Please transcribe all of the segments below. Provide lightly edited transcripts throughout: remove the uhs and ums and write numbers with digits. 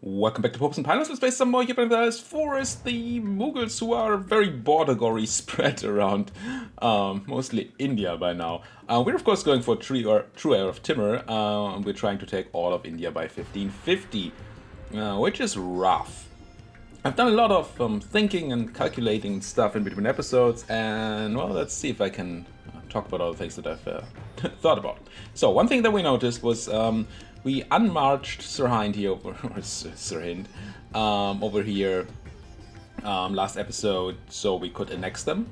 Welcome back to Popes and Pilots. Let's play some more Europa Universalis IV. The Mughals, who are very border-gory spread around mostly India by now. We're of course going for True Heir of Timur, and we're trying to take all of India by 1550, which is rough. I've done a lot of thinking and calculating stuff in between episodes, and well, let's see if I can talk about all the things that I've thought about. So one thing that we noticed was we unmarched Sir Hind here over Sir Hind over here last episode, so we could annex them.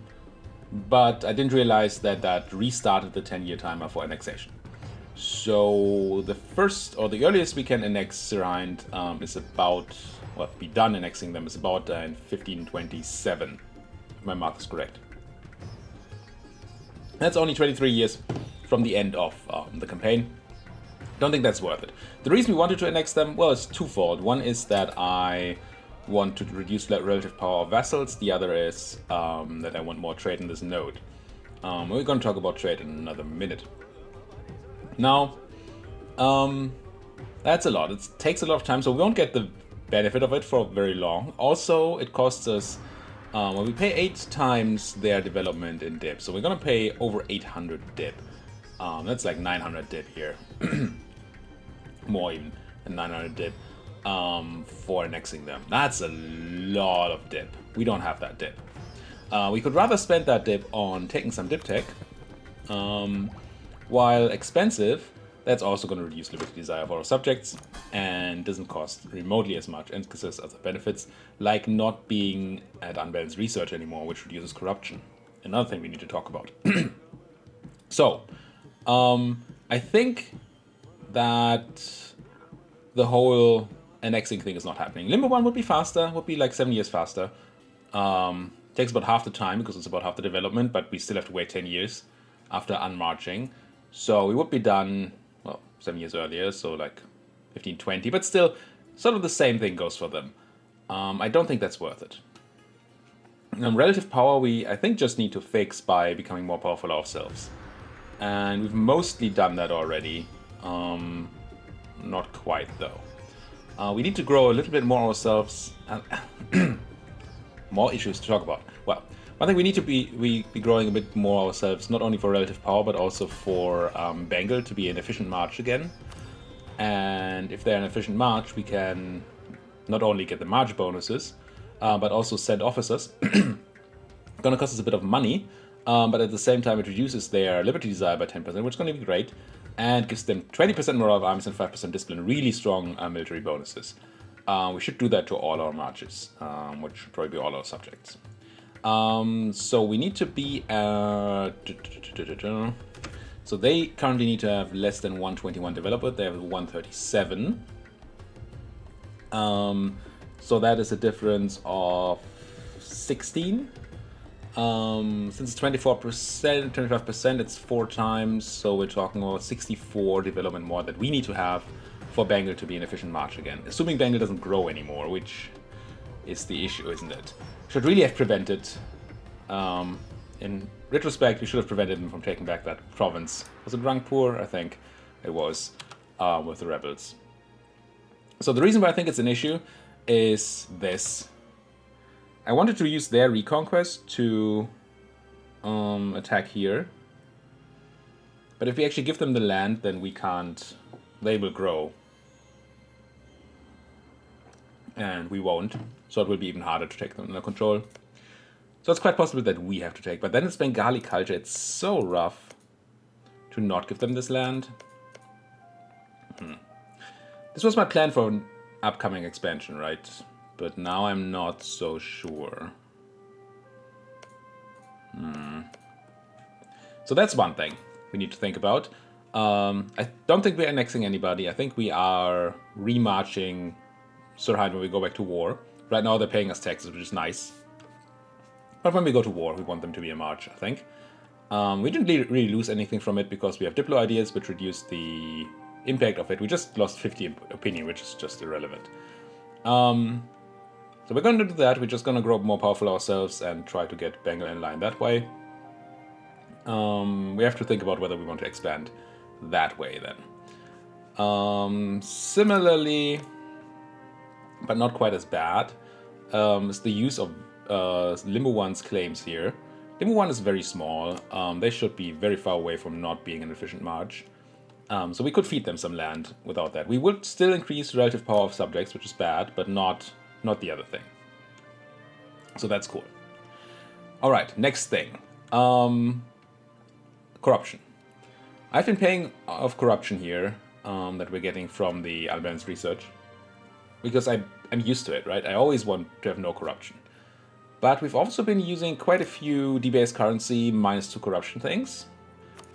But I didn't realize that restarted the 10-year timer for annexation. So the first or the earliest we can annex Sir Hind is about, well, be done annexing them is about in 1527, if my math is correct. That's only 23 years from the end of the campaign. Don't think that's worth it. The reason we wanted to annex them, well, it's twofold. One is that I want to reduce the relative power of vassals. The other is that I want more trade in this node. We're going to talk about trade in another minute. Now, that's a lot. It takes a lot of time, so we won't get the benefit of it for very long. Also, it costs us, well, we pay 8 times their development in dip. So we're going to pay over 800 dip. That's like 900 dip here. More even than 900 dip for annexing them. That's a lot of dip. We don't have that dip. We could rather spend that dip on taking some dip tech. While expensive, that's also going to reduce liberty desire for our subjects and doesn't cost remotely as much and possesses other benefits, like not being at unbalanced research anymore, which reduces corruption. Another thing we need to talk about. So, I think that the whole annexing thing is not happening. Limbo 1 would be faster, would be like 7 years faster. Takes about half the time because it's about half the development, but we still have to wait 10 years after unmarching. So we would be done, well, 7 years earlier, so like 1520, but still sort of the same thing goes for them. I don't think that's worth it. Relative power, we I think just need to fix by becoming more powerful ourselves. And we've mostly done that already. Not quite, though. We need to grow a little bit more ourselves. More issues to talk about. Well, one thing we need to be growing a bit more ourselves, not only for relative power, but also for Bengal to be an efficient march again. And if they're an efficient march, we can not only get the march bonuses, but also send officers. Gonna cost us a bit of money. But at the same time, it reduces their liberty desire by 10%, which is going to be great, and gives them 20% morale of armies and 5% discipline. Really strong military bonuses. We should do that to all our marches, which should probably be all our subjects. So we need to be so they currently need to have less than 121 development. They have 137. So that is a difference of 16. Since it's 24%, 25%, it's 4 times, so we're talking about 64 development more that we need to have for Bengal to be an efficient march again. Assuming Bengal doesn't grow anymore, which is the issue, isn't it? Should really have prevented, in retrospect, we should have prevented them from taking back that province. Was it Rangpur? I think it was, with the rebels. So the reason why I think it's an issue is this. I wanted to use their reconquest to attack here. But if we actually give them the land, then we can't. They will grow. And we won't. So it will be even harder to take them under control. So it's quite possible that we have to take. But then it's Bengali culture. It's so rough to not give them this land. This was my plan for an upcoming expansion, right? But now I'm not so sure. So that's one thing we need to think about. I don't think we're annexing anybody. I think we are remarching Sir Hind when we go back to war. Right now they're paying us taxes, which is nice. But when we go to war, we want them to be a march, I think. We didn't really lose anything from it because we have Diplo ideas, which reduce the impact of it. We just lost 50 opinion, which is just irrelevant. So we're going to do that. We're just going to grow more powerful ourselves and try to get Bengal in line that way. We have to think about whether we want to expand that way then. Similarly, but not quite as bad, is the use of Limbo 1's claims here. Limbo 1 is very small. They should be very far away from not being an efficient march. So we could feed them some land without that. We would still increase relative power of subjects, which is bad, but not the other thing. So that's cool. All right, next thing. Corruption. I've been paying off corruption here that we're getting from the unbalanced research because I'm used to it, right? I always want to have no corruption. But we've also been using quite a few debased currency -2 corruption things.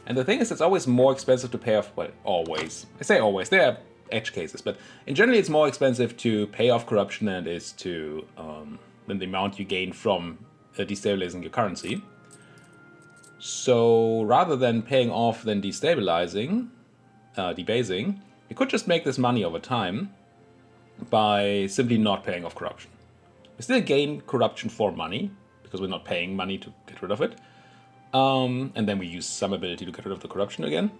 And the thing is, it's always more expensive to pay off, well, always. I say always, there are edge cases, but in general it's more expensive to pay off corruption than it is to, than the amount you gain from destabilizing your currency. So rather than paying off than destabilizing, debasing, we could just make this money over time by simply not paying off corruption. We still gain corruption for money, because we're not paying money to get rid of it. And then we use some ability to get rid of the corruption again.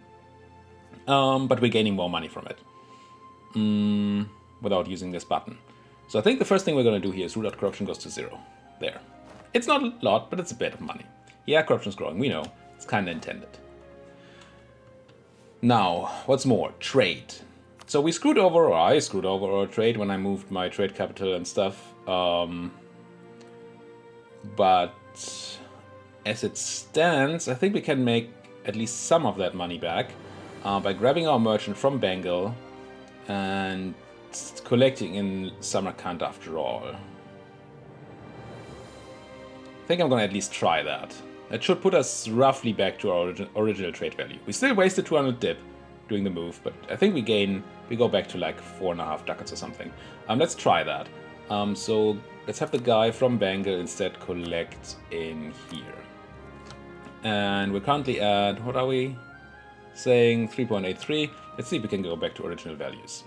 But we're gaining more money from it. Without using this button. So I think the first thing we're going to do here is root out corruption goes to 0. There. It's not a lot, but it's a bit of money. Yeah, corruption's growing, we know. It's kind of intended. Now, what's more? Trade. So we screwed over, or I screwed over our trade when I moved my trade capital and stuff. But as it stands, I think we can make at least some of that money back by grabbing our merchant from Bengal and collecting in Samarkand after all. I think I'm going to at least try that. That should put us roughly back to our original trade value. We still wasted 200 dip doing the move, but I think we go back to like 4.5 ducats or something. Let's try that. So let's have the guy from Bengal instead collect in here. And we're currently at, what are we saying, 3.83. Let's see if we can go back to original values.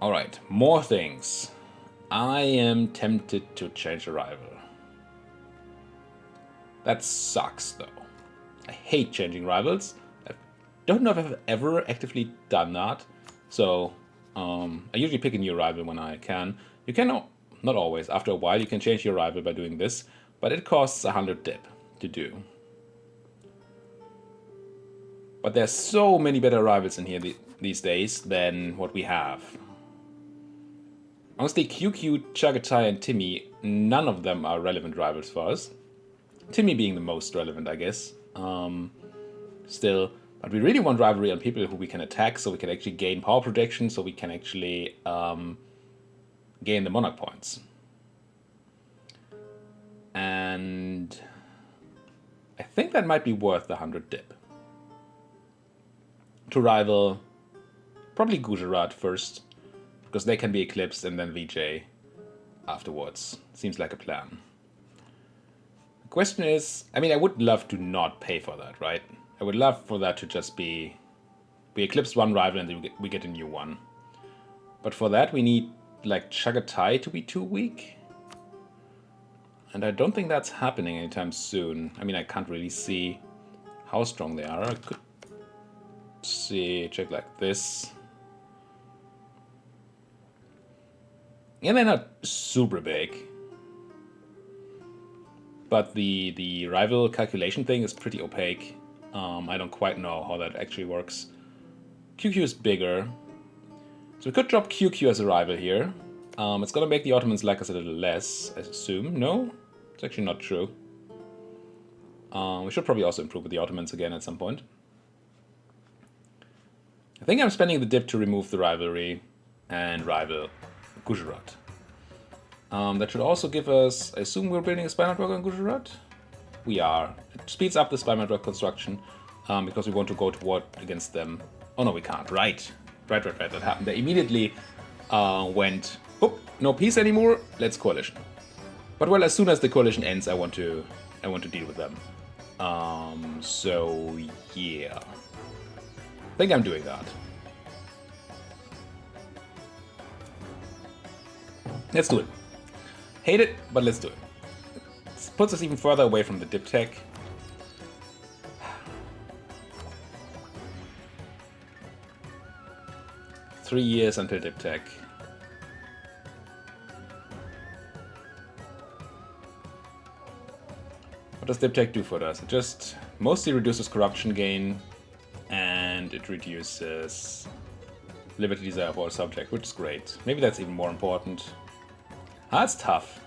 Alright, more things. I am tempted to change a rival. That sucks though. I hate changing rivals. I don't know if I've ever actively done that. So I usually pick a new rival when I can. You can, not always, after a while you can change your rival by doing this, but it costs 100 dip to do. But there's so many better rivals in here these days than what we have. Honestly, QQ, Chagatai, and Timmy, none of them are relevant rivals for us. Timmy being the most relevant, I guess. Still, but we really want rivalry on people who we can attack, so we can actually gain power projection, so we can actually gain the monarch points. And I think that might be worth the 100 dip. To rival probably Gujarat first, because they can be eclipsed, and then VJ afterwards. Seems like a plan. The question is, I mean, I would love to not pay for that, right? I would love for that to just be, we eclipse one rival and then we get a new one. But for that we need like Chagatai to be too weak. And I don't think that's happening anytime soon. I mean, I can't really see how strong they are. I could see, check like this. And they're not super big. But the rival calculation thing is pretty opaque. I don't quite know how that actually works. QQ is bigger. So we could drop QQ as a rival here. It's gonna make the Ottomans like us a little less, I assume. No? It's actually not true. We should probably also improve with the Ottomans again at some point. I think I'm spending the dip to remove the rivalry and rival Gujarat. That should also give us, I assume we're building a spy network on Gujarat? We are. It speeds up the spy network construction because we want to go to war against them. Oh no, we can't. Right, that happened. They immediately went, oh, no peace anymore, let's coalition. But well, as soon as the coalition ends, I want to deal with them. So yeah. I think I'm doing that. Let's do it. Hate it, but let's do it. This puts us even further away from the dip tech. 3 years until dip tech. What does Diptech do for us? It just mostly reduces corruption gain, and it reduces liberty desire of all subject, which is great. Maybe that's even more important. It's tough.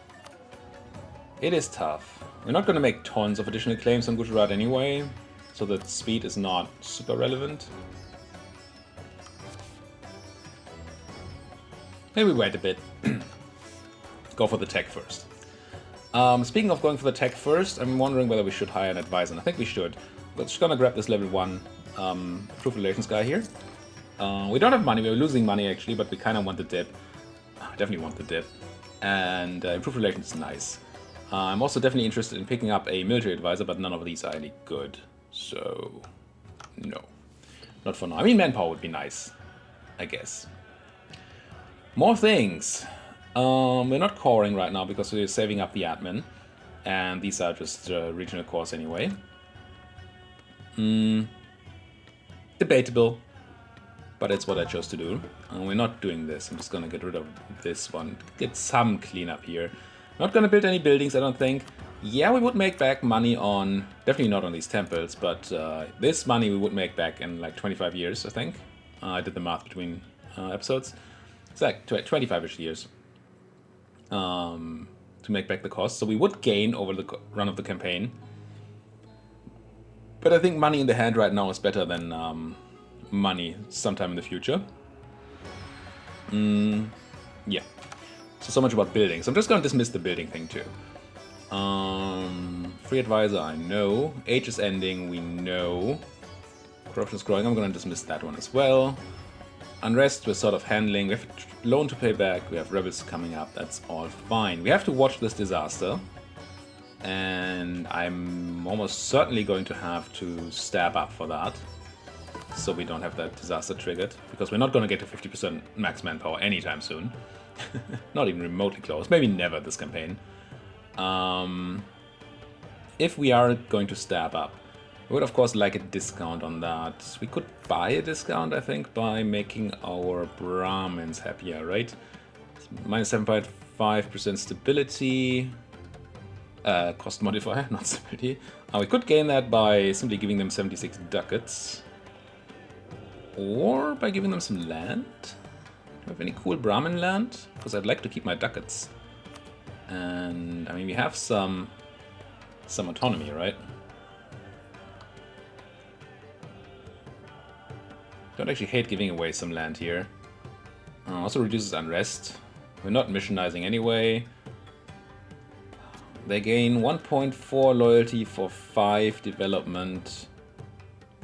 It is tough. We're not going to make tons of additional claims on Gujarat anyway, so that speed is not super relevant. Maybe wait a bit. Go for the tech first. Speaking of going for the tech first, I'm wondering whether we should hire an advisor. And I think we should. We're just gonna grab this level 1 Improved Relations guy here. We don't have money, we're losing money actually, but we kind of want the dip. Definitely want the dip. And Improved Relations is nice. I'm also definitely interested in picking up a military advisor, but none of these are any good. So, no. Not for now. I mean, manpower would be nice, I guess. More things. We're not coring right now because we're saving up the admin. And these are just regional cores anyway. Debatable. But it's what I chose to do. We're not doing this. I'm just gonna get rid of this one. Get some cleanup here. Not gonna build any buildings, I don't think. Yeah, we would make back money on... Definitely not on these temples, but this money we would make back in like 25 years, I think. I did the math between episodes. It's like 25-ish years. To make back the cost. So we would gain over the run of the campaign. But I think money in the hand right now is better than money sometime in the future. Yeah. So much about buildings. I'm just going to dismiss the building thing too. Free advisor, I know. Age is ending, we know. Corruption is growing, I'm going to dismiss that one as well. Unrest, we're sort of handling. We have a loan to pay back. We have rebels coming up. That's all fine. We have to watch this disaster. And I'm almost certainly going to have to stab up for that. So we don't have that disaster triggered. Because we're not going to get to 50% max manpower anytime soon. Not even remotely close. Maybe never this campaign. If we are going to stab up, we would of course like a discount on that. We could buy a discount, I think, by making our Brahmins happier, right? Minus 7.5% stability. Cost modifier, not stability. We could gain that by simply giving them 76 ducats. Or by giving them some land. Do you have any cool Brahmin land? Because I'd like to keep my ducats. And, I mean, we have some autonomy, right? Don't actually hate giving away some land here. Also reduces unrest. We're not missionizing anyway. They gain 1.4 loyalty for 5 development.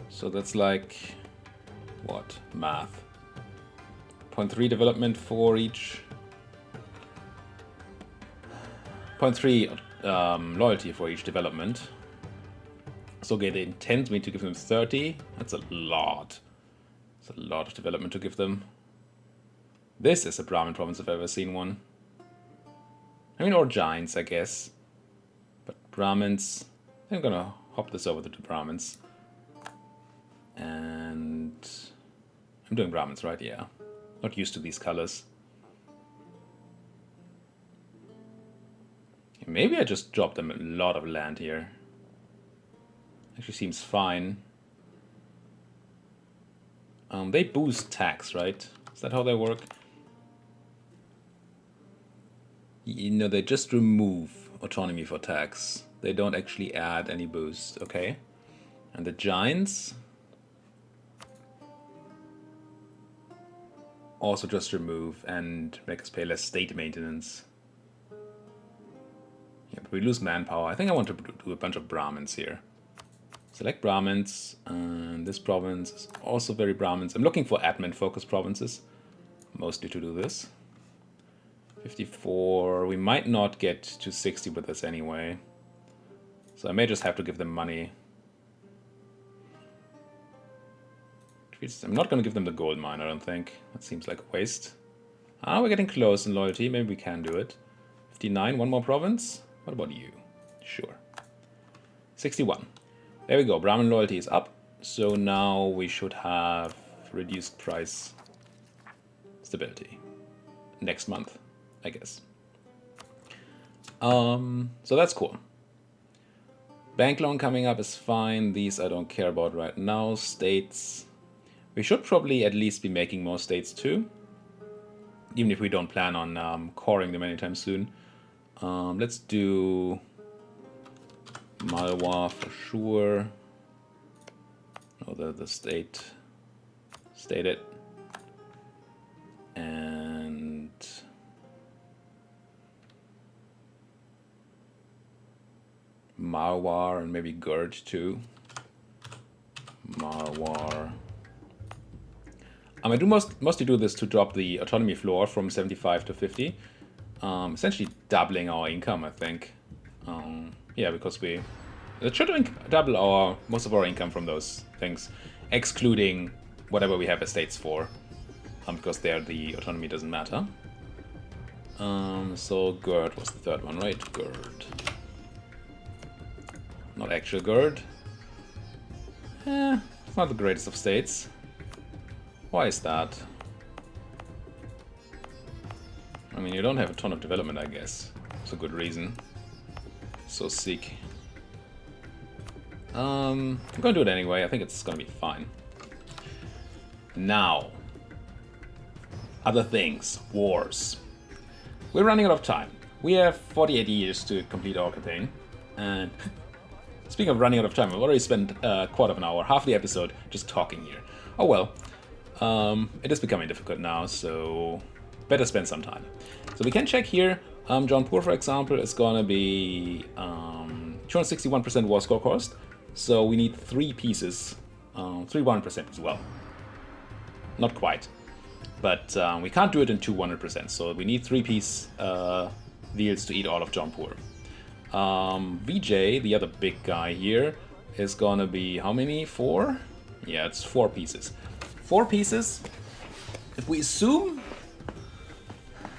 So that's like... what? Math. 0.3 development for each. 0.3 loyalty for each development. So okay, they intend me to give them 30. That's a lot. It's a lot of development to give them. This is a Brahmin province if I've ever seen one. I mean, or giants, I guess. But Brahmins... I think I'm gonna hop this over to the Brahmins. And... I'm doing Brahmins, right? Yeah. Not used to these colors. Maybe I just dropped them a lot of land here. Actually seems fine. They boost tax, right? Is that how they work? You know, they just remove autonomy for tax. They don't actually add any boost, okay? And the giants also just remove and make us pay less state maintenance. Yeah, but we lose manpower. I think I want to do a bunch of Brahmins here. Select Brahmins, and this province is also very Brahmins. I'm looking for admin-focused provinces, mostly to do this. 54, we might not get to 60 with this anyway. So I may just have to give them money. I'm not going to give them the gold mine, I don't think. That seems like a waste. We're getting close in loyalty, maybe we can do it. 59, one more province. What about you? Sure. 61. There we go, Brahmin loyalty is up, so now we should have reduced price stability next month, I guess. So that's cool. Bank loan coming up is fine. These I don't care about right now. States. We should probably at least be making more states too. Even if we don't plan on coring them anytime soon. Let's do Malwa for sure. No, the state stated. And Marwar and maybe Gurd too. Marwar. I do mostly do this to drop the autonomy floor from 75 to 50. Essentially doubling our income, I think. Yeah, because it should double most of our income from those things, excluding whatever we have estates for, because there the autonomy doesn't matter. So Gerd was the third one, right? Gerd. Not actual Gerd. It's not the greatest of states. Why is that? I mean, you don't have a ton of development, I guess. It's a good reason. So sick. I'm gonna do it anyway. I think it's gonna be fine. Now, other things. Wars. We're running out of time. We have 48 years to complete our campaign. And speaking of running out of time, I've already spent a quarter of an hour, half the episode, just talking here. Oh well. It is becoming difficult now, so better spend some time. So we can check here. Jaunpur, for example, is gonna be 261% war score cost. So we need 3 pieces, 300% as well. Not quite, but we can't do it in 200%. So we need 3-piece deals to eat all of Jaunpur. VJ, the other big guy here, is gonna be how many? 4? Yeah, it's 4 pieces. 4 pieces. If we assume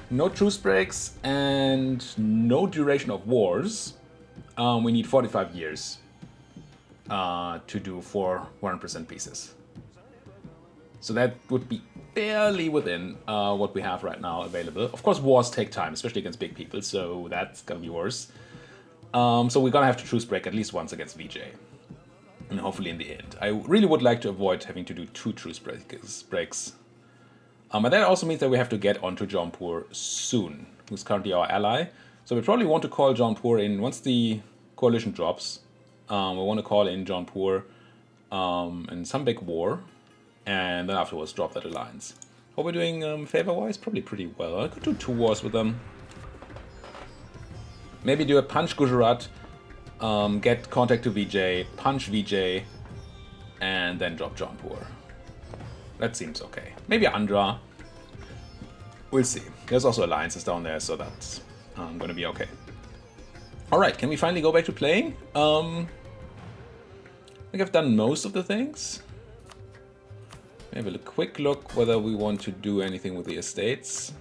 no truce breaks and no duration of wars, we need 45 years to do 4 100% pieces. So that would be barely within what we have right now available. Of course, wars take time, especially against big people, so that's gonna be worse. So we're gonna have to truce break at least once against VJ. And hopefully in the end. I really would like to avoid having to do 2 truce breaks. But that also means that we have to get onto Jaunpur soon, who's currently our ally. So we probably want to call Jaunpur in once the coalition drops. We want to call in Jaunpur in some big war, and then afterwards drop that alliance. How we're doing favor-wise? Probably pretty well. I could do 2 wars with them. Maybe do a punch Gujarat, get contact to VJ, punch VJ, and then drop Jaunpur. That seems okay. Maybe Andhra. We'll see. There's also alliances down there, so that's going to be okay. Alright, can we finally go back to playing? I think I've done most of the things. Maybe a quick look whether we want to do anything with the estates.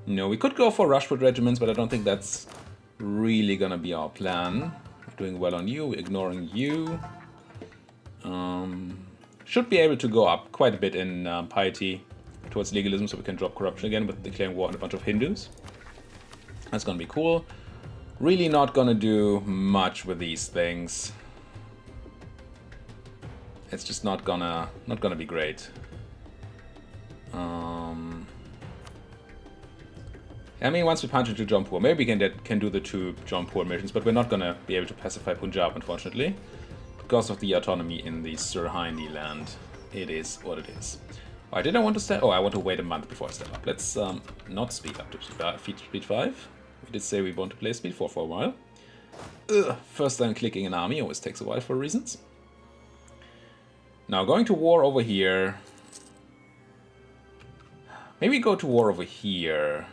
No, we could go for Rashford regiments, but I don't think that's really gonna be our plan. We're doing well on you, ignoring you. Should be able to go up quite a bit in piety towards legalism, so we can drop corruption again with declaring war on a bunch of Hindus. That's gonna be cool. Really not gonna do much with these things. It's just not gonna be great. I mean, once we punch into Jaunpur, maybe we can do the 2 Jaunpur missions, but we're not gonna be able to pacify Punjab, unfortunately, because of the autonomy in the Sirhindi land. It is what it is. Why did I want to step? Oh, I want to wait a month before I step up. Let's not speed up to speed 5. We did say we want to play speed 4 for a while. First time clicking an army always takes a while for reasons. Now going to war over here. Maybe go to war over here.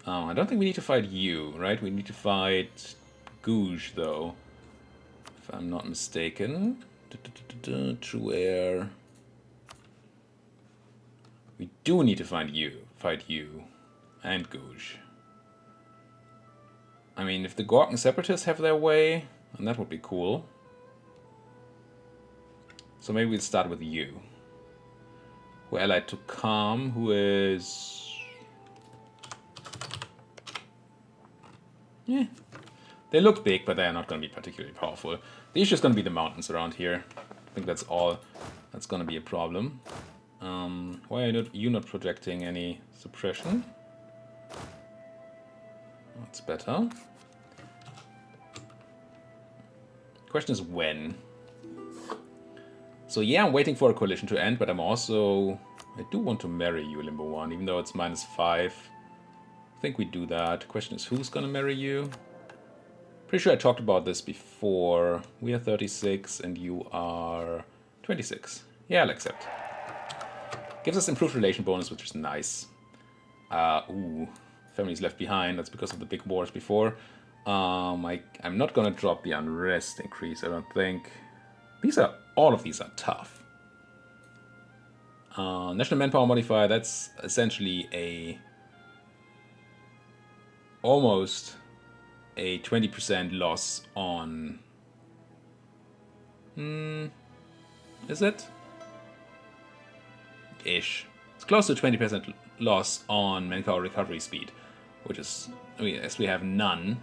I don't think we need to fight you, right? We need to fight Gouge, though. If I'm not mistaken. True Heir. We do need to fight you. And Gouge. I mean, if the Gorkan Separatists have their way, then that would be cool. So maybe we'll start with you. Who allied to Kham, who is... They look big, but they are not going to be particularly powerful. The issue is going to be the mountains around here. I think that's all that's going to be a problem. Why are you not projecting any suppression? That's better. Question is when. So yeah, I'm waiting for a coalition to end, but I do want to marry you, Limbo 1, even though it's -5. I think we do that. Question is who's gonna marry you? Pretty sure I talked about this before. We are 36 and you are 26. Yeah, I'll accept. Gives us improved relation bonus, which is nice. Families left behind. That's because of the big wars before. I'm not gonna drop the unrest increase, I don't think. All of these are tough. National manpower modifier, that's essentially almost a 20% loss on... is it? Ish. It's close to 20% loss on manpower recovery speed, which is, as we have none.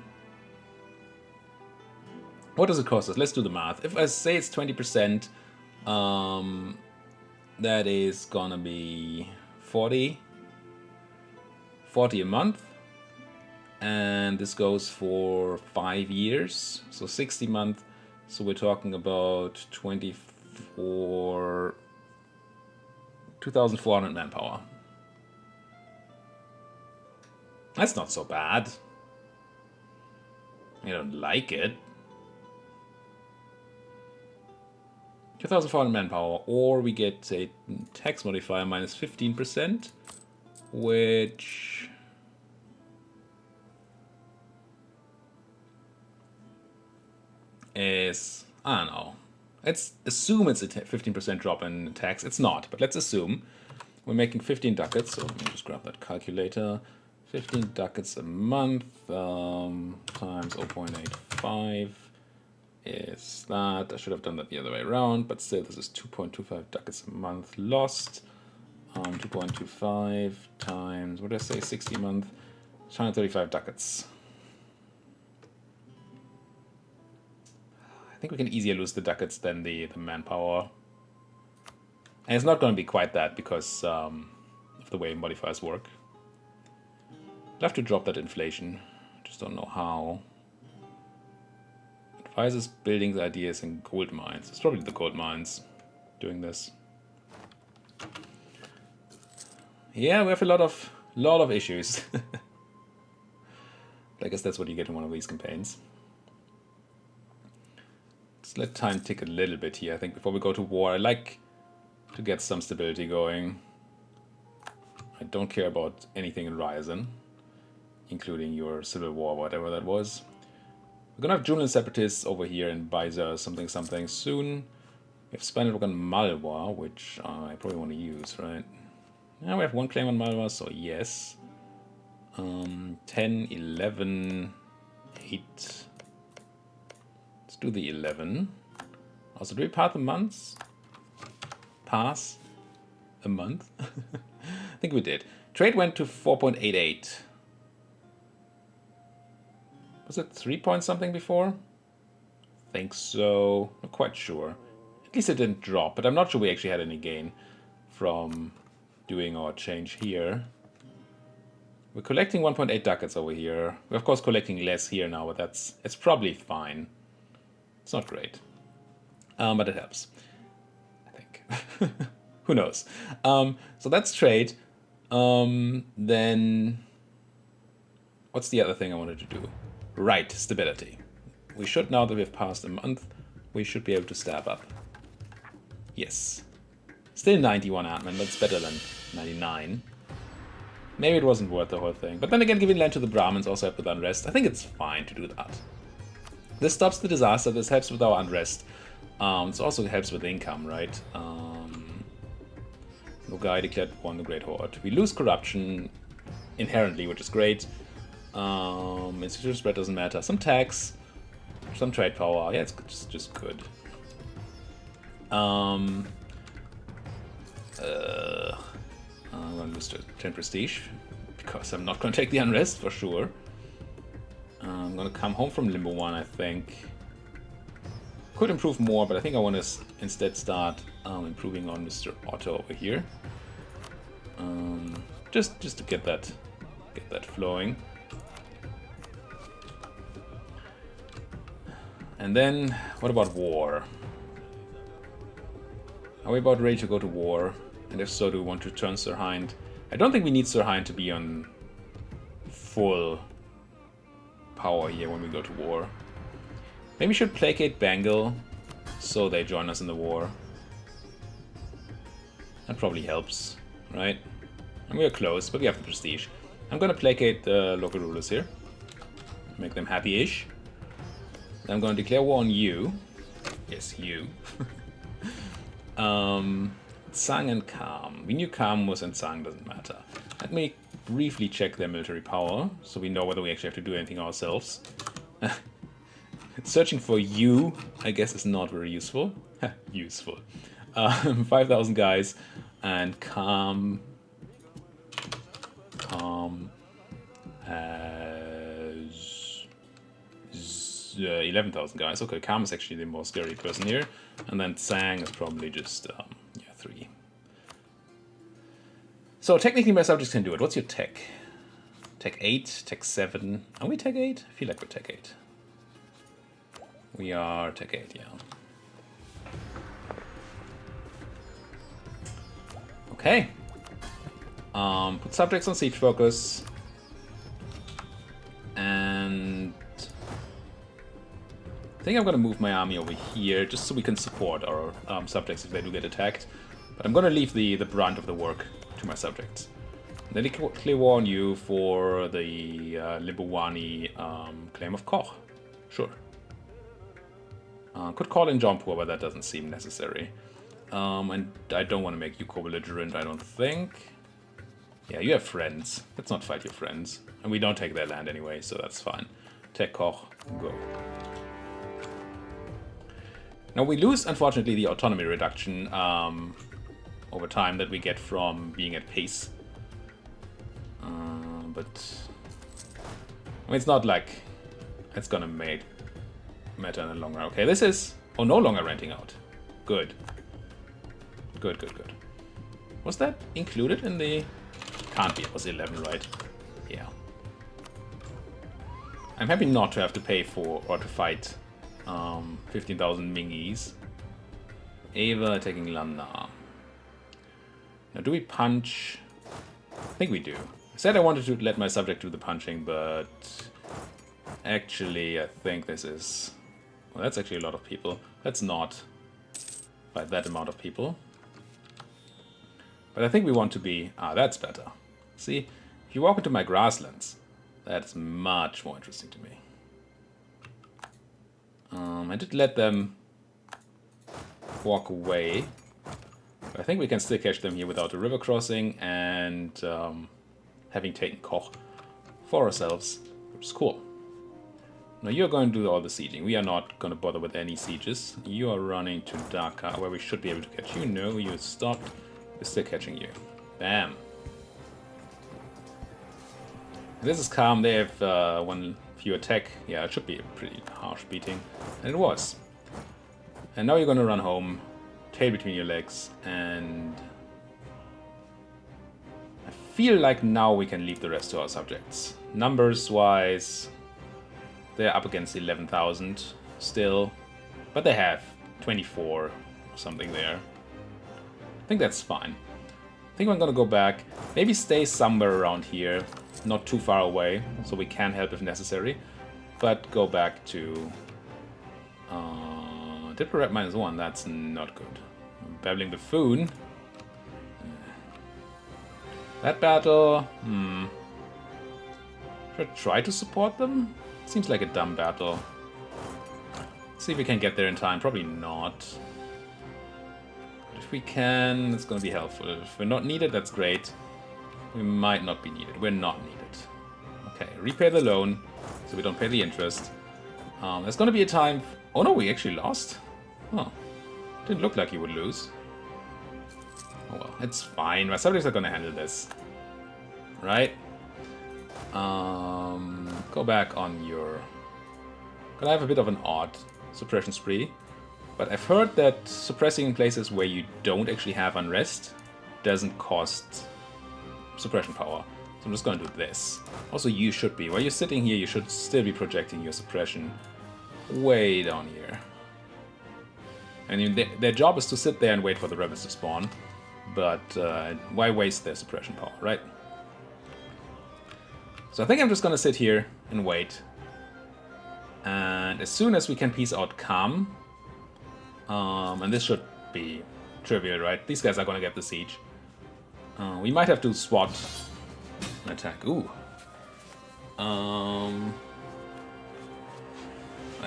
What does it cost us? Let's do the math. If I say it's 20%, that is gonna be 40 a month. And this goes for 5 years, so 60 months. So we're talking about 2,400 manpower. That's not so bad. I don't like it. 2,400 manpower, or we get a tax modifier minus 15%, which is, I don't know. Let's assume it's a 15% drop in tax. It's not, but let's assume we're making 15 ducats. So let me just grab that calculator. 15 ducats a month times 0.85 is that. I should have done that the other way around, but still this is 2.25 ducats a month lost. 2.25 times, what did I say, 60 a month, 235 ducats. I think we can easier lose the ducats than the manpower. And it's not going to be quite that because of the way modifiers work. I'll have to drop that inflation. Just don't know how. Advisors, buildings, ideas, and gold mines. It's probably the gold mines doing this. Yeah, we have a lot of issues. I guess that's what you get in one of these campaigns. Let's let time tick a little bit here. I think before we go to war, I like to get some stability going. I don't care about anything in Ryzen, including your civil war, whatever that was. We're gonna have Julian separatists over here in Baisa something soon. We have Spanish on Malwa, which I probably want to use, right? Now we have one claim on Malwa, so yes. 10, 11, 8. Let's do the 11. Also, do we pass a month? Pass a month? I think we did. Trade went to 4.88. Was it 3 point something before? I think so. Not quite sure. At least it didn't drop, but I'm not sure we actually had any gain from doing our change here. We're collecting 1.8 ducats over here. We're of course collecting less here now, but it's probably fine. It's not great, but it helps, I think. Who knows? So that's trade. Then what's the other thing I wanted to do? Right, stability. We should, now that we've passed a month, we should be able to stab up. Yes. Still 91 admin, that's better than 99. Maybe it wasn't worth the whole thing. But then again, giving land to the Brahmins also helped with unrest. I think it's fine to do that. This stops the disaster, this helps with our unrest. This also helps with income, right? Nogai declared won the Great Horde. We lose corruption inherently, which is great. Institutional spread doesn't matter. Some tax, some trade power. Yeah, it's just good. I'm gonna lose 10 prestige because I'm not gonna take the unrest for sure. I'm gonna come home from Limbo 1, I think. Could improve more, but I think I want to instead start improving on Mr. Otto over here. Just to get that flowing. And then, what about war? Are we about ready to go to war? And if so, do we want to turn Sir Hind? I don't think we need Sir Hind to be on full power here when we go to war. Maybe we should placate Bengal so they join us in the war. That probably helps, right? And we are close, but we have the prestige. I'm gonna placate the local rulers here. Make them happy-ish. Then I'm gonna declare war on you. Yes, you. Tsang and Kam. We knew Kam was in Tsang, doesn't matter. Let me briefly check their military power, so we know whether we actually have to do anything ourselves. Searching for you, I guess, is not very useful. Useful. 5,000 guys, and Kam has 11,000 guys. Okay, Kam is actually the more scary person here, and then Tsang is probably just 3. So technically my subjects can do it. What's your tech? Tech 8, tech 7. Are we tech 8? I feel like we're tech 8. We are tech 8, yeah. Okay. Put subjects on siege focus. And I think I'm gonna move my army over here just so we can support our subjects if they do get attacked. But I'm gonna leave the brunt of the work to my subjects. Then declare war on you for the Limbowani claim of Koch. Sure. Could call in Jampur, but that doesn't seem necessary. And I don't want to make you co-belligerent, I don't think. Yeah, you have friends. Let's not fight your friends. And we don't take their land anyway, so that's fine. Take Koch, go. Now we lose, unfortunately, the autonomy reduction over time that we get from being at pace. But I mean, it's not like it's gonna matter in the long run. Okay, this is no longer renting out. Good. Good. Was that included in the? Can't be. It was 11, right? Yeah. I'm happy not to have to pay for or to fight 15,000 Mingis. Ava attacking Landa. Now, do we punch? I think we do. I said I wanted to let my subject do the punching, but actually I think this is... Well, that's actually a lot of people. Let's not fight that amount of people. But I think we want to be... that's better. See, if you walk into my grasslands, that's much more interesting to me. I did let them walk away. But I think we can still catch them here without a river crossing and having taken Koch for ourselves, which is cool. Now you're going to do all the sieging. We are not going to bother with any sieges. You are running to Dhaka, where we should be able to catch you. No, you stopped. We're still catching you. Bam. This is calm. They have one few attack. Yeah, it should be a pretty harsh beating. And it was. And now you're going to run home, tail between your legs, and I feel like now we can leave the rest to our subjects. Numbers-wise, they're up against 11,000 still, but they have 24 or something there. I think that's fine. I think I'm gonna go back, maybe stay somewhere around here, not too far away, so we can help if necessary, but go back to Dipper at -1, that's not good. Babbling Buffoon. That battle, should I try to support them? Seems like a dumb battle. See if we can get there in time, probably not. But if we can, it's gonna be helpful. If we're not needed, that's great. We might not be needed, we're not needed. Okay, repay the loan, so we don't pay the interest. There's gonna be a time... Oh no, we actually lost. Oh, didn't look like you would lose. Oh well, it's fine. My subjects are gonna handle this. Right? Go go back on your... Gonna have a bit of an odd suppression spree. But I've heard that suppressing in places where you don't actually have unrest doesn't cost suppression power. So I'm just gonna do this. Also, you should be, while you're sitting here, you should still be projecting your suppression way down here. I mean, their job is to sit there and wait for the rebels to spawn. But why waste their suppression power, right? So I think I'm just gonna sit here and wait. And as soon as we can piece out Kham, and this should be trivial, right? These guys are gonna get the siege. We might have to swat an attack. Ooh. I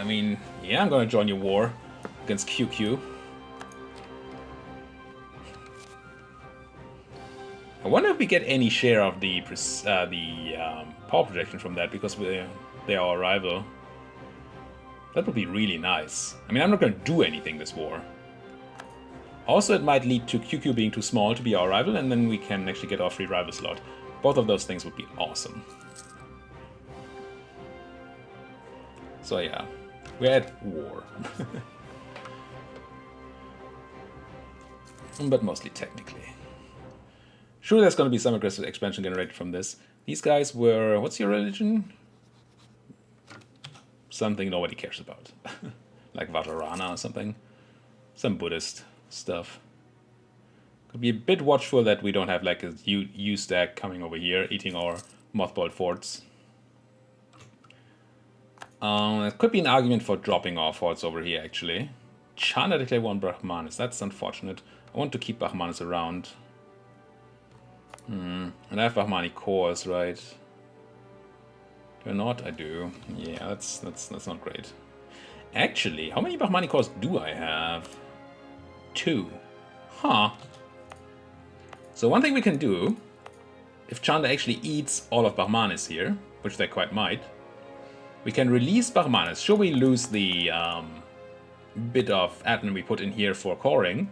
mean, yeah, I'm gonna join your war against QQ. I wonder if we get any share of the power projection from that, because they are our rival. That would be really nice. I mean, I'm not going to do anything this war. Also, it might lead to QQ being too small to be our rival, and then we can actually get our free rival slot. Both of those things would be awesome. So yeah, we're at war. But mostly technically. Sure, there's going to be some aggressive expansion generated from this. These guys were... What's your religion? Something nobody cares about. Like Vajrayana or something. Some Buddhist stuff. Could be a bit watchful that we don't have like a U stack coming over here, eating our mothballed forts. It could be an argument for dropping our forts over here, actually. Chanda declared one Brahmanis. That's unfortunate. I want to keep Brahmanis around. And I have Bahmani cores, right? Do I not? I do. Yeah, that's not great. Actually, how many Bahmani cores do I have? 2. Huh. So one thing we can do, if Chanda actually eats all of Bahmanis here, which they quite might, we can release Bahmanis. Sure, we lose the bit of admin we put in here for coring,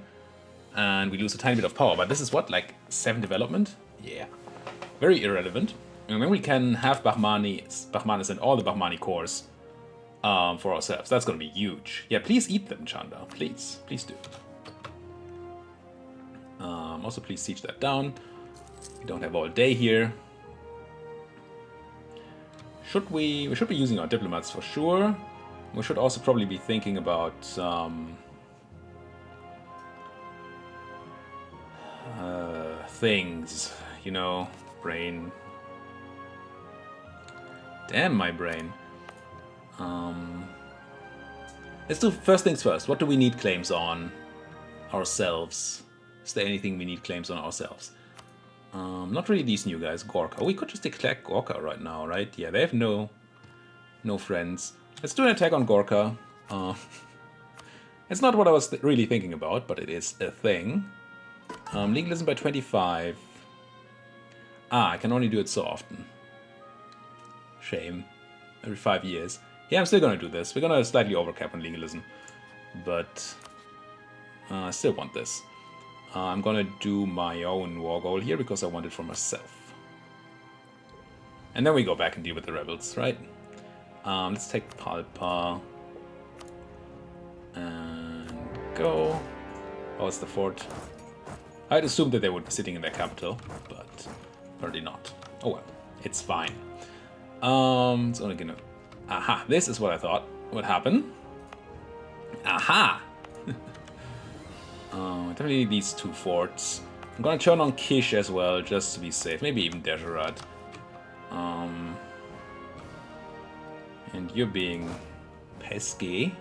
and we lose a tiny bit of power, but this is what, like 7 development? Yeah. Very irrelevant. And then we can have Bahmanis and all the Bahmani cores for ourselves. That's gonna be huge. Yeah, please eat them, Chanda. Please. Please do. Also, please siege that down. We don't have all day here. We should be using our diplomats for sure. We should also probably be thinking about things, you know, brain. Damn my brain. Let's do first things first. What do we need claims on ourselves? Is there anything we need claims on ourselves? Not really these new guys. Gorka. We could just declare Gorka right now, right? Yeah, they have no friends. Let's do an attack on Gorka. It's not what I was really thinking about, but it is a thing. Legalism by 25. I can only do it so often. Shame. Every 5 years. Yeah, I'm still gonna do this. We're gonna slightly overcap on legalism. But I still want this. I'm gonna do my own war goal here because I want it for myself. And then we go back and deal with the rebels, right? Let's take Palpa. And go. Oh, it's the fort. I'd assumed that they would be sitting in their capital, but apparently not. Oh well, it's fine. It's only gonna... Aha, this is what I thought would happen. Aha! Definitely these 2 forts. I'm gonna turn on Kish as well, just to be safe. Maybe even Dejarat. And you're being pesky.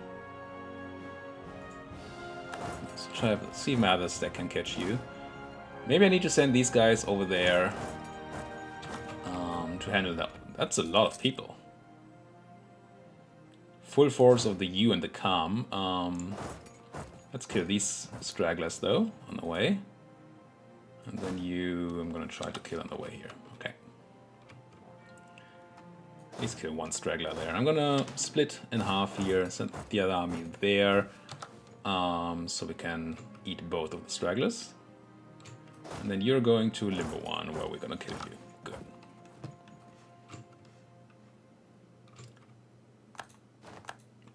Let's try to see if my other stack can catch you. Maybe I need to send these guys over there to handle that. That's a lot of people. Full force of the U and the Kham. Let's kill these stragglers though on the way. And then you, I'm gonna try to kill on the way here. Okay. At least kill 1 straggler there. I'm gonna split in half here, send the other army there. So we can eat both of the stragglers. And then you're going to Limbo 1, where we're gonna kill you. Good.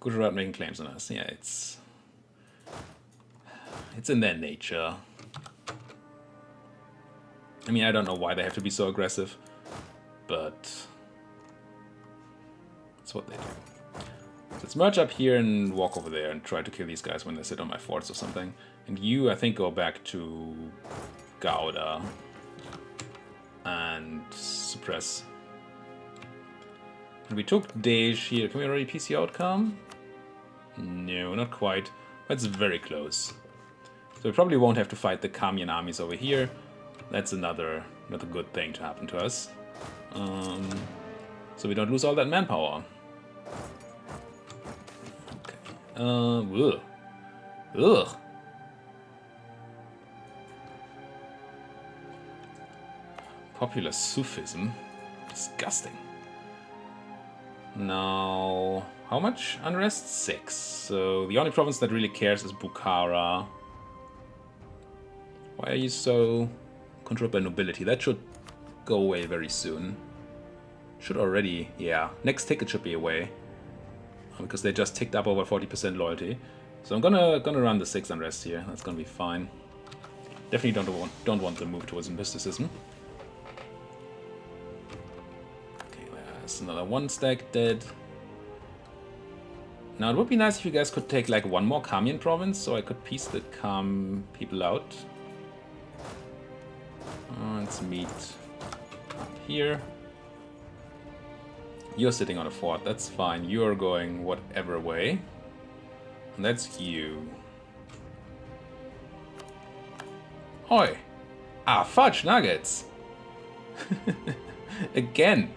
Gujarat making claims on us. Yeah, it's in their nature. I mean, I don't know why they have to be so aggressive, but that's what they do. So let's merge up here and walk over there and try to kill these guys when they sit on my forts or something. And you, I think, go back to Gouda and suppress. And we took Dej here. Can we already PC outcome? No, not quite. But it's very close. So we probably won't have to fight the Kamian armies over here. That's another good thing to happen to us. So we don't lose all that manpower. Okay. Ugh. Popular Sufism. Disgusting. Now, how much unrest? 6. So the only province that really cares is Bukhara. Why are you so controlled by nobility? That should go away very soon. Should already, yeah. Next ticket should be away. Because they just ticked up over 40% loyalty. So I'm gonna run the 6 unrest here. That's gonna be fine. Definitely don't want to move towards mysticism. Okay, there's another 1 stack dead. Now it would be nice if you guys could take like 1 more Kamian province, so I could piece the Kam people out. Let's meet up here. You're sitting on a fort, that's fine. You're going whatever way. And that's you. Oi! Ah, fudge nuggets! Again!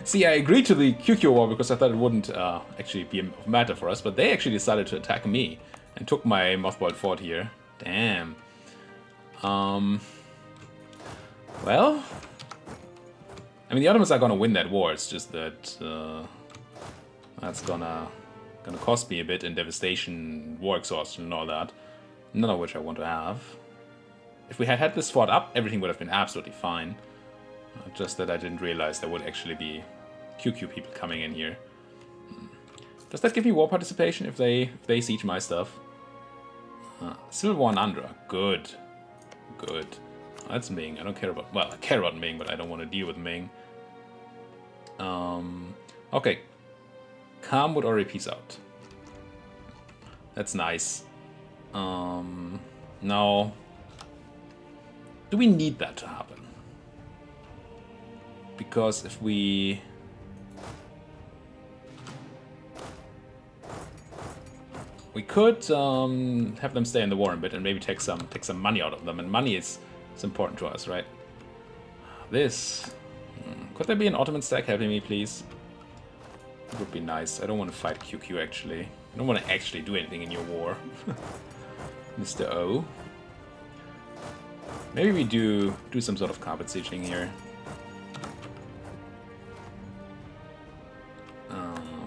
See, I agreed to the QQ war because I thought it wouldn't actually be a matter for us, but they actually decided to attack me and took my mothballed fort here. Damn. Well, I mean, the Ottomans are gonna win that war. It's just that that's gonna cost me a bit in devastation, war exhaustion, and all that. None of which I want to have. If we had had this fort up, everything would have been absolutely fine. Just that I didn't realize there would actually be QQ people coming in here. Does that give me war participation if they siege my stuff? Civil War in Andhra. Good. Good. That's Ming. I don't care about... Well, I care about Ming, but I don't want to deal with Ming. Okay. Kham would already peace out. That's nice. Now... Do we need that to happen? Because if we... We could have them stay in the war a bit and maybe take some money out of them. And money is important to us, right? This... Could there be an Ottoman stack helping me, please? It would be nice. I don't want to fight QQ, actually. I don't want to actually do anything in your war. Mr. O. Maybe we do some sort of carpet sieging here.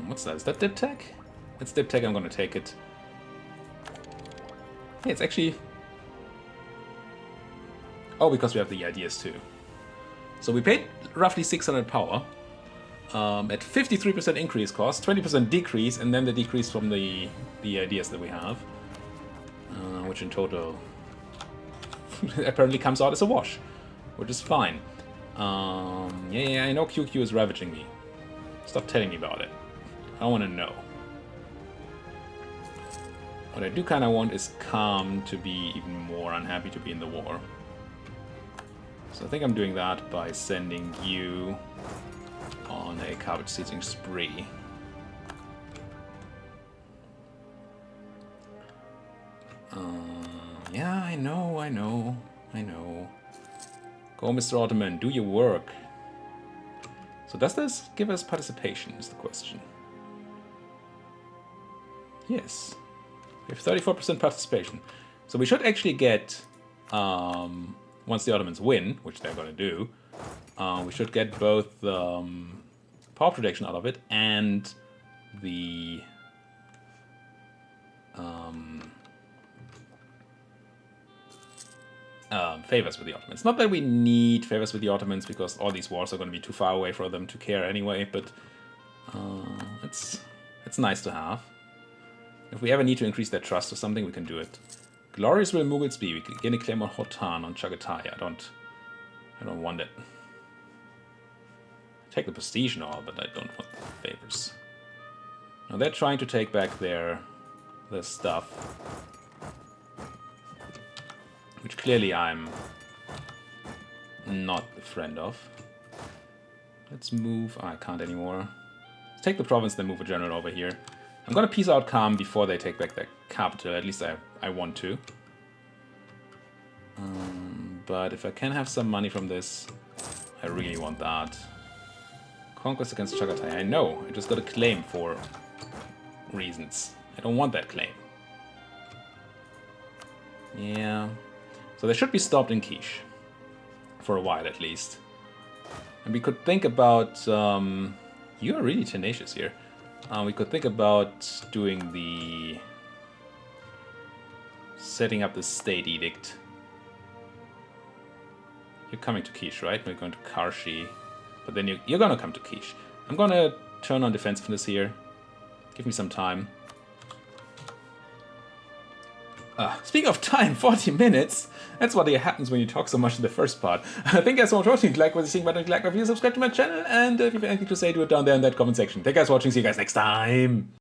What's that? Is that dip tech? It's dip tech, I'm gonna take it. Hey, it's actually... Oh, because we have the ideas too. So we paid roughly 600 power. At 53% increase cost, 20% decrease, and then the decrease from the ideas that we have. Which in total apparently comes out as a wash. Which is fine. Yeah, I know QQ is ravaging me. Stop telling me about it. I want to know. What I do kind of want is Kham to be even more unhappy to be in the war. So I think I'm doing that by sending you on a carpet sieging spree. Yeah, I know. Go, Mr. Ottoman, do your work. So does this give us participation, is the question. Yes. We have 34% participation. So we should actually get, once the Ottomans win, which they're going to do, we should get both power protection out of it and the favors with the Ottomans. Not that we need favors with the Ottomans, because all these wars are going to be too far away for them to care anyway, but It's nice to have. If we ever need to increase their trust or something, we can do it. Glorious will Mughals be. We can gain a claim on Hotan, on Chagatai. I don't want it. Take the prestige and all, but I don't want the favors. Now they're trying to take back their stuff, which clearly I'm not a friend of. Let's move. Oh, I can't anymore. Let's take the province, then move a general over here. I'm gonna peace out Kham before they take back their capital. At least I want to. But if I can have some money from this, I really want that. Conquest against Chagatai. I know. I just got a claim for reasons. I don't want that claim. Yeah. So they should be stopped in Quiche. For a while, at least. And we could think about... you are really tenacious here. We could think about doing the... setting up the state edict. You're coming to Quiche, right? We're going to Karshi. But then you're gonna come to Quiche. I'm gonna turn on defensiveness here. Give me some time. Speaking of time, 40 minutes. That's what happens when you talk so much in the first part. Thank you guys so much for watching. If you like what you're seeing, like my video, subscribe to my channel, and if you have anything to say, do it down there in that comment section. Thank you guys for watching. See you guys next time.